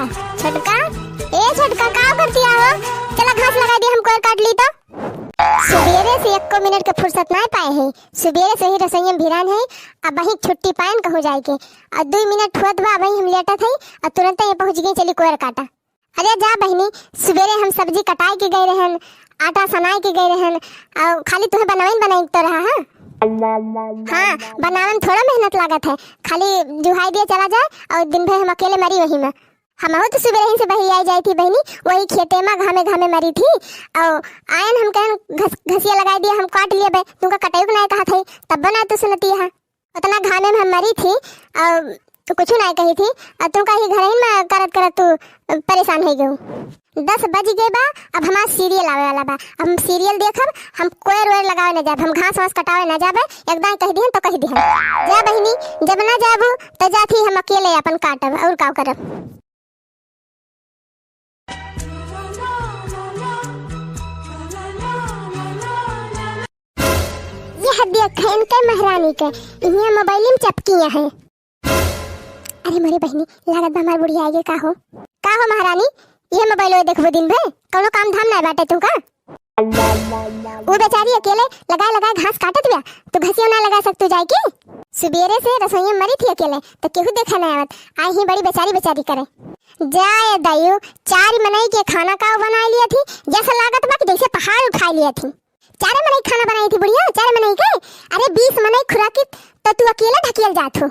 छोटका, ए छोटका का करती हो? चला घास लगा दी, हम कोर काट ली तो। सुबेरे से 1 मिनट के फुर्सत नहीं पाए है। सुबेरे से ही रसोई में भिरान है। अब वही छुट्टी पाइन कहो जाए के और 2 मिनट हुआ बा वही हम लेटा थे और तुरंत ही पहुंच गई चली कोर काटा। अरे जा बहनी, सुबेरे हम सब्जी कटाई के गए रहन, आटा सनाई के गए रहन और खाली तुम्हें बनाई तो रहा है। हाँ, बनावन थोड़ा मेहनत लागत है, खाली जुहाई दिए चला जाए और दिन भर हम अकेले मरी वही में। हम तो सुबह ही से बही आई जाई थी बहनी, वही खेते में घामे घामे मरी थी और आयन हम कहन घसिया लगा दिया, हम काट लिए बे, तुमका कटाई को नहीं कहा था तब बना तो सुनती है। उतना घामे में हम मरी थी और तो कुछ नहीं कही थी और तुमका ही घर ही में करत करत तू परेशान हो गई। 10 बज गए बा, अब हमारा सीरियल आवे वाला बा। हम सीरियल देखब, हम कोयर वेर लगावे न जाब, हम घास वास कटावे न जाबे। एकदम कह दिहन तो कह दिहन जा बहनी, जब ना जाबू तो जाथी हम अकेले अपन काटब और का करब। यह देख इनके महारानी के इन्हें मोबाइल में चपकियां हैं। अरे मेरी बहनी, लागत बा हमार बुढ़िया आगे का हो महारानी, ये मोबाइल में देखबो दिन भर, कोनो काम धाम ना बाटे तुमका। वो बेचारी अकेले लगाए घास काटत बिया, तो घसियो ना लगा सकतू जाए की। सुबेरे से रसोई में मरी थी अकेले तो केहू देखा ना आवत, आई ही बड़ी बेचारी करे। जाए दाइयो, 4 मनई के खाना का बना लिया थी, जैसा लागत बा कि जैसे पहाड़ उठा लिया थी। 4 मनई खाना बनाई थी बुढ़िया, 4 मनई के। अरे 20 मनई खुराकी तो तू अकेले ढकेल जात हो।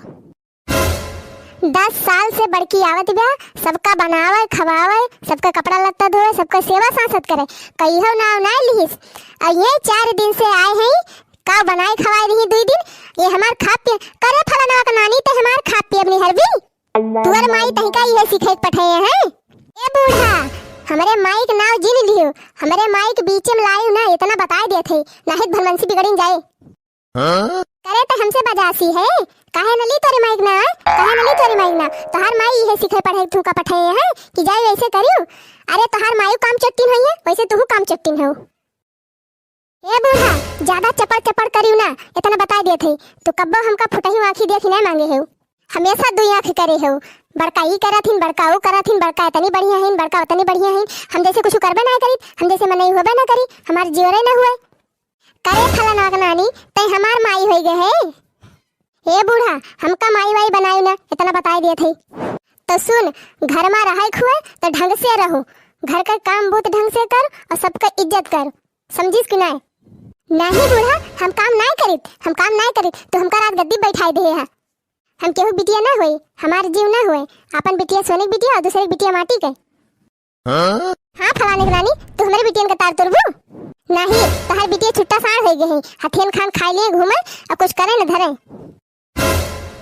10 साल से बड़की आवत बा, सबका बनावे खवावे, सबका कपड़ा लत्ता धोए, सबका सेवा सांसत करे, कहियो नाव ना लिहिस। और ये 4 दिन से आए हैं, का बनाए खवाए रही 2 दिन, ये हमार खा पे करे फलाना का नानी ते हमार खा पे अपनी हरबी तुअर माई तहिका ये सिखाइत पठाए हैं। ए बूढ़ा, हमारे माई के नाव जिन लियो, हमारे माई के बीच में लायू ना, इतना बता दिए थे, नहीं भलमनसी बिगड़न जाए। करे तो हमसे बजासी है, काहे नली तोरे माइक ना, काहे नली तोरे माइक ना, तोहार माई ये सिखे पढ़े तू का पठाए है कि जाई वैसे करियो। अरे तोहार माई काम चट्टिन है, वैसे तू काम चट्टिन हो। ए बूढ़ा, ज्यादा चपड़ करियो ना, इतना बता दिए थे, तो कब्बो हमका फुटही आंखी देखी नहीं मांगे हो, हमेशा 2 आंख करे हो। बड़का ई करथिन, बड़का वो करथिन, बड़का इतनी बढ़िया है, बड़का उतनी बढ़िया है, हम जैसे कुछ करबे ना करी, हम जैसे मन नहीं होबे ना करी, हमार जीवरे ना हुए। करे फलाना नानी ते हमार माई हो गए है। ए बूढ़ा, हमका माई वाई बनाई ना, इतना बता दिए थे। तो सुन, घर में रहे खुए तो ढंग से रहो, घर का काम बहुत ढंग से कर और सबका इज्जत कर, समझिस कि नहीं? नहीं बूढ़ा, हम काम नहीं करित तो हमका रात गद्दी बैठाई दे है। हम केहू बिटिया ना होई, हमार जीव ना होए, अपन बिटिया सोने की बिटिया और दूसरे बिटिया माटी के। हाँ फलाने की रानी, तू हमारे बिटियन का तार तुरबू नहीं, तहार बिटिया छुट्टा साड़ हो गए हैं, हथियन खान खाई लिए घूमे और कुछ करे न धरे।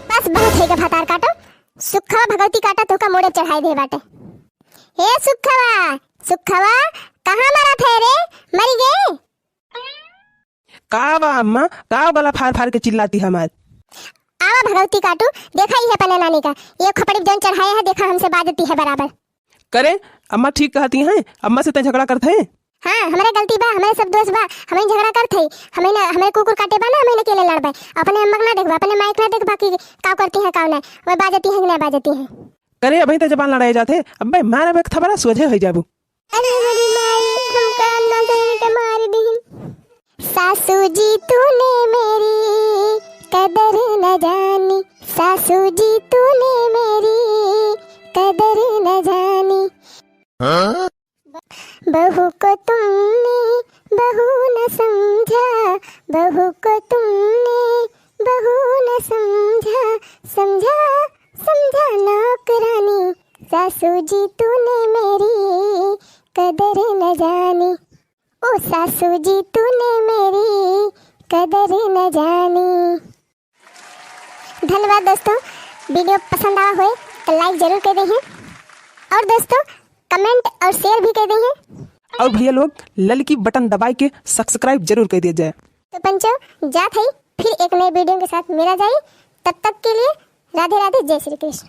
बस बहुत है का भातार काटो, सुखवा भगवती काटा तो का मोड़े चढ़ाई दे बाटे। हे सुखवा कहाँ मरा थे रे, मरी गए? का बा अम्मा, का गला फाड़ के चिल्लाती हमार? आवा भगवती काटू, देखा ही है पने नानी का, ये खपड़ी जन चढ़ाया है, देखा हमसे बाजती है बराबर। करे अम्मा ठीक कहती हैं, अम्मा से तो झगड़ा करते हैं। हाँ, हमारे गलती बा, हमारे सब दोस्त बा, हमें झगड़ा करते हैं, हमें ना हमें कुकुर काटे बा ना, हमें अकेले लड़बे, अपने अम्मा ना देखबा, अपने माइक ना देखबा कि का करती है का नहीं, वो बाजती है कि नहीं बाजती है। करे अभी तो जबान लड़ाए जाते, अब भाई मारे बे थबरा सोझे हो जाबू। अरे मेरी माई हमका ना सही के मार दी। सासू जी तूने मेरी कदर न जानी, सासू जी तूने मेरी कदर न जानी। बहू को तुमने बहू न समझा, बहू को तुमने बहू न समझा नौकरानी, सासू जी तूने मेरी कदर न जानी, ओ सासू जी तूने मेरी कदर न जानी। धन्यवाद दोस्तों, वीडियो पसंद आया हो तो लाइक जरूर कर दें और दोस्तों कमेंट और शेयर भी कर दें। और भैया लोग ललकी बटन दबाई के सब्सक्राइब जरूर कर दिया जाए। तो पंचो जात है, फिर एक नए वीडियो के साथ मेरा जाए, तब तक के लिए राधे राधे, जय श्री कृष्ण।